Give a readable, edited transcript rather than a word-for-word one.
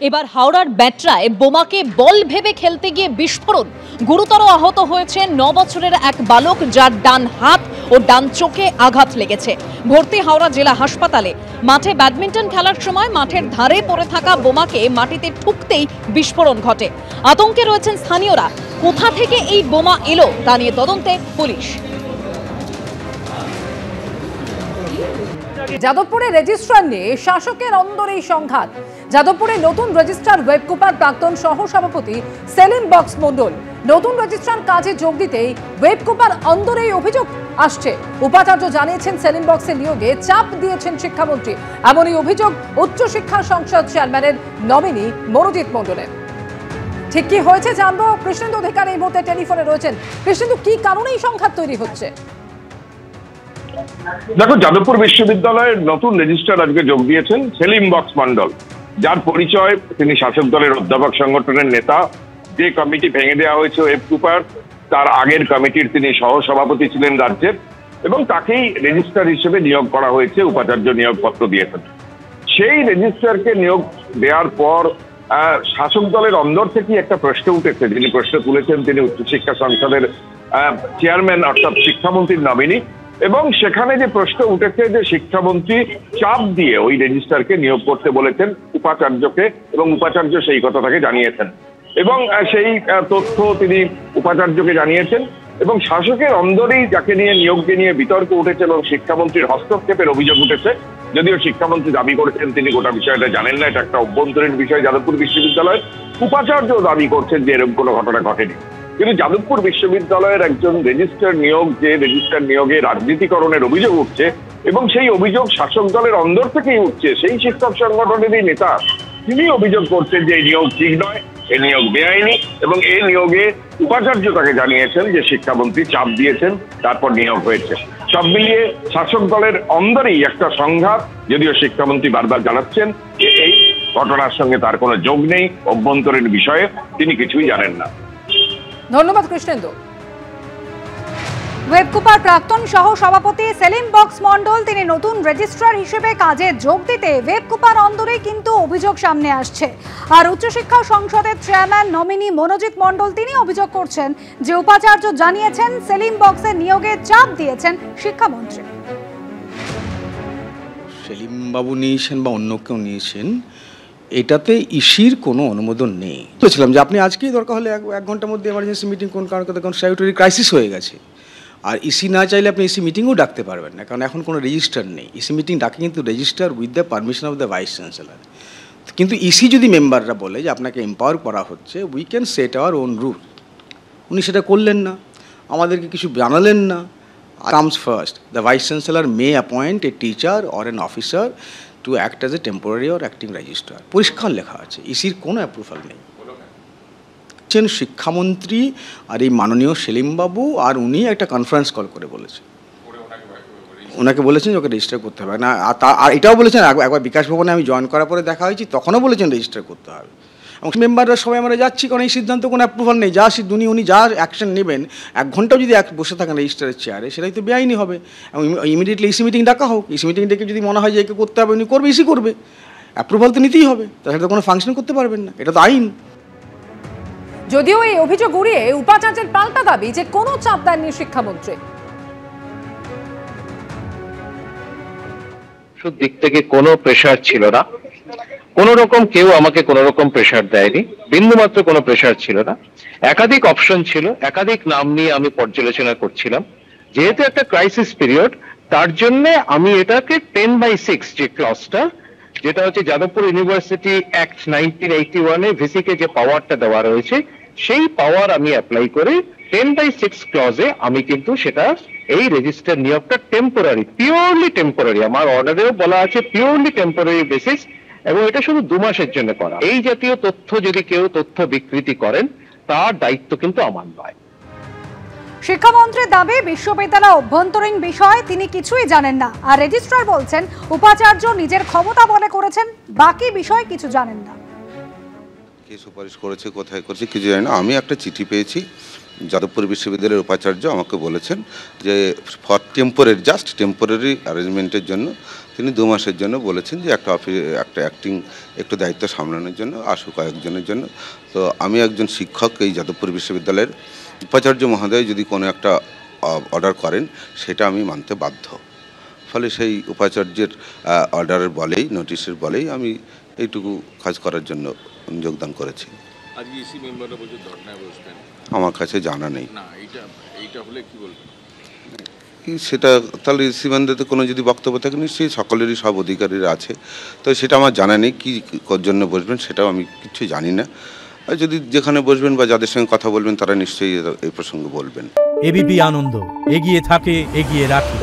এবার হাওড়ার ব্যাটরায় বোমাকে বল ভেবে খেলতে গিয়ে বিস্ফোরণ, গুরুতর আহত হয়েছে 9 বছরের এক বালক, যার ডান হাত ও ডান চোখে আঘাত লেগেছে। ভর্তি হাওড়া জেলা হাসপাতালে। মাঠে ব্যাডমিন্টন খেলার সময় মাঠের ধারে পড়ে থাকা বোমাকে মাটিতে ঠুকতেই বিস্ফোরণ ঘটে। আতঙ্কে রয়েছেন স্থানীয়রা। কোথা থেকে এই বোমা এলো তা নিয়ে তদন্তে পুলিশ। যাদবপুরে রেজিস্ট্রার নিয়ে শাসকের অন্দরেই সংঘাত। যাদবপুরে নতুন রেজিস্ট্রার ওয়েবকুপার প্রাক্তন সহ সভাপতি সেলিম বক্স মন্ডল নতুন রেজিস্ট্রার কাজে যোগ দিতেই ওয়েবকুপার অন্দরেই অভিযোগ আসছে। উপাচার্য জানিয়েছেন সেলিম বক্সের নিয়োগে চাপ দিয়েছেন শিক্ষামন্ত্রী। এমনই অভিযোগ উচ্চশিক্ষা সংসদ চেয়ারম্যানের নমিনি মনোজিৎ মন্ডলের। ঠিক কি হয়েছে জানবো। কৃষ্ণেন্দু অধিকারী এই মুহূর্তে টেলিফোনে রয়েছেন। কৃষ্ণেন্দু, কি কারণেই সংঘাত তৈরি হচ্ছে? দেখো, যাদবপুর বিশ্ববিদ্যালয়ের নতুন রেজিস্ট্রার আজকে যোগ দিয়েছেন সেলিম বক্স মন্ডল, যার পরিচয় তিনি শাসক দলের অধ্যাপক সংগঠনের নেতা। যে কমিটি ভেঙে দেওয়া হয়েছে ওয়েবকুপার, তার আগের কমিটির তিনি সহসভাপতি ছিলেন রাজ্যের, এবং তাকেই রেজিস্ট্রার হিসেবে নিয়োগ করা হয়েছে। উপাচার্য নিয়োগপত্র দিয়েছেন। সেই রেজিস্ট্রারকে নিয়োগ দেওয়ার পর শাসক দলের অন্দর থেকেই একটা প্রশ্ন উঠেছে। যিনি প্রশ্ন তুলেছেন তিনি উচ্চশিক্ষা সংসদের চেয়ারম্যান, অর্থাৎ শিক্ষামন্ত্রীর নমিনি। এবং সেখানে যে প্রশ্ন উঠেছে যে শিক্ষামন্ত্রী চাপ দিয়ে ওই রেজিস্ট্রারকে নিয়োগ করতে বলেছেন উপাচার্যকে, এবং উপাচার্য সেই কথাটাকে জানিয়েছেন, এবং সেই তথ্য তিনি উপাচার্যকে জানিয়েছেন। এবং শাসকের অন্দরেই যাকে নিয়ে নিয়োগকে নিয়ে বিতর্ক উঠেছে এবং শিক্ষামন্ত্রীর হস্তক্ষেপের অভিযোগ উঠেছে। যদিও শিক্ষামন্ত্রী দাবি করেছেন তিনি গোটা বিষয়টা জানেন না, এটা একটা অভ্যন্তরীণ বিষয় যাদবপুর বিশ্ববিদ্যালয়। উপাচার্য দাবি করছেন যে এরকম কোনো ঘটনা ঘটেনি। কিন্তু যাদবপুর বিশ্ববিদ্যালয়ের একজন রেজিস্ট্রার নিয়োগ, যে রেজিস্ট্রার নিয়োগে রাজনীতিকরণের অভিযোগ উঠছে, এবং সেই অভিযোগ শাসক দলের অন্দর থেকেই উঠছে। সেই শিক্ষক সংগঠনেরই নেতা তিনি অভিযোগ করছেন যে এই নিয়োগ ঠিক নয়, এই নিয়োগ বেআইনি, এবং এই নিয়োগে উপাচার্য তাকে জানিয়েছেন যে শিক্ষামন্ত্রী চাপ দিয়েছেন, তারপর নিয়োগ হয়েছে। সব মিলিয়ে শাসক দলের অন্দরেই একটা সংঘাত। যদিও শিক্ষামন্ত্রী বারবার জানাচ্ছেন যে এই ঘটনার সঙ্গে তার কোনো যোগ নেই, অভ্যন্তরীণ বিষয়ে তিনি কিছুই জানেন না। ধন্যবাদ কৃষ্ণেন্দু। ওয়েবকুপার প্রাক্তন সহ সভাপতি সেলিম বক্স মন্ডল তিনি নতুন রেজিস্ট্রার হিসেবে কাজে যোগ দিতে ওয়েবকুপার অন্দরে কিন্তু অভিযোগ সামনে আসছে। আর উচ্চশিক্ষা সংসদের চেয়ারম্যান নমিনি মনোজিৎ মন্ডল তিনি অভিযোগ করছেন যে উপাচার্য জানিয়েছেন সেলিম বক্সের নিয়োগে চাপ দিয়েছেন শিক্ষামন্ত্রী। সেলিম বাবু নিয়েছেন বা অন্য কেউ নিয়েছেন, এটাতে ইসির কোনো অনুমোদন নেই। বলছিলাম যে আপনি আজকেই দরকার হলে এক ঘন্টার মধ্যে এমার্জেন্সি মিটিং কোন কারণে, কারণ স্ট্যাটুটরি ক্রাইসিস হয়ে গেছে। আর ইসি না চাইলে আপনি ইসি মিটিংও ডাকতে পারবেন না, কারণ এখন কোনো রেজিস্টার নেই। ইসি মিটিং ডাকে কিন্তু register with the permission of the vice chancellor. কিন্তু ইসি যদি মেম্বাররা বলে যে আপনাকে এম্পাওয়ার করা হচ্ছে, we can set our own rule. উনি সেটা করলেন না, আমাদেরকে কিছু জানালেন না। Comes first, the vice chancellor May appoint a teacher or an officer to act as a temporary or acting registrar. পরিষ্কার লেখা আছে, ইসির কোনো অ্যাপ্রুভাল নেই। শিক্ষামন্ত্রী আর এই মাননীয় সেলিমবাবু আর উনি একটা কনফারেন্স কল করে বলেছেন, ওনাকে বলেছেন যে ওকে রেজিস্টার করতে হবে না। আর এটাও বলেছেন, একবার বিকাশ ভবনে আমি জয়েন করার পরে দেখা হয়েছি, তখনও বলেছেন রেজিস্টার করতে হবে। এবং মেম্বাররা সবাই আমরা যাচ্ছি, কারণ এই সিদ্ধান্ত কোনো অ্যাপ্রুভাল নেই। উনি যা অ্যাকশন নেবেন, 1 ঘন্টাও যদি বসে থাকেন রেজিস্টারের চেয়ারে, সেটাই তো বেআইনি হবে। এবং ইমিডিয়েটলি ইসি মিটিং ডাকা হোক, ইসি মিটিং ডেকে যদি মনে হয় যে একে করতে হবে, উনি করবে, ইসি করবে। অ্যাপ্রুভাল তো নিতেই হবে, তাছাড়া তো কোনো ফাংশন করতে পারবেন না, এটা তো আইন। যদিও এই অভিযোগ উড়িয়ে উপাচার্যের পাল্টা দাবি যে কোনো চাপ দেননি শিক্ষামন্ত্রী। দিক থেকে কোনো প্রেসার ছিল না, কোন রকম কেউ আমাকে কোন রকম প্রেসার দেয়নি, বিন্দুমাত্র কোনো প্রেসার ছিল না। একাধিক অপশন ছিল, একাধিক নাম নিয়ে আমি পর্যালোচনা করছিলাম। যেহেতু একটা ক্রাইসিস পিরিয়ড, তার জন্য আমি এটাকে 10/6 যে ক্লজটা, যেটা হচ্ছে যাদবপুর ইউনিভার্সিটি অ্যাক্ট 1981-এ ভিসিকে যে পাওয়ারটা দেওয়া রয়েছে, সেই পাওয়ার আমি অ্যাপ্লাই করে 10/6 ক্লজে আমি কিন্তু সেটা এই রেজিস্টার নিয়োগটা টেম্পোরারি, পিওরলি টেম্পোরারি, আমার অর্ডারেও বলা আছে পিওরলি টেম্পোরারি বেসিস, এবং এটা শুধু 2 মাসের জন্য করা। এই জাতীয় তথ্য যদি কেউ তথ্য বিকৃতি করেন, তার দায়িত্ব কিন্তু আমার নয়। শিক্ষামন্ত্রীর দাবি বিশ্ববিদ্যালয় অভ্যন্তরীণ বিষয় তিনি কিছুই জানেন না। আর রেজিস্ট্রার বলছেন উপাচার্য নিজের ক্ষমতা বলে করেছেন, বাকি বিষয় কিছু জানেন না। কে সুপারিশ করেছে, কোথায় করেছে কিছু জানি না। আমি একটা চিঠি পেয়েছি, যাদবপুর বিশ্ববিদ্যালয়ের উপাচার্য আমাকে বলেছেন যে ফর টেম্পোরারি অ্যারেঞ্জমেন্টের জন্য তিনি 2 মাসের জন্য বলেছেন যে একটা অ্যাক্টিং একটু দায়িত্ব সামলানোর জন্য আসুক কয়েকজনের জন্য। তো আমি একজন শিক্ষক, এই যাদবপুর বিশ্ববিদ্যালয়ের উপাচার্য মহোদয় যদি কোনো একটা অর্ডার করেন সেটা আমি মানতে বাধ্য। ফলে সেই উপাচার্যের অর্ডারের বলেই, নোটিশের বলেই আমি এইটুকু কাজ করার জন্য যোগদান করেছি। আজকে ইসি মেম্বাররা বলছে ধর্নায় বসবেন, আমার কাছে জানা নেই। না এইটা হলে কি বলবেন? সেটা তাহলে সীমান্তে কোনো যদি বক্তব্য থাকে নিশ্চয়ই সকলেরই সব অধিকারীর আছে, তো সেটা আমার জানা নেই। কী জন্য বসবেন সেটাও আমি কিছু জানি না। আর যদি যেখানে বসবেন বা যাদের সঙ্গে কথা বলবেন তারা নিশ্চয়ই এই প্রসঙ্গে বলবেন। এবিপি আনন্দ, এগিয়ে থাকে, এগিয়ে রাখে।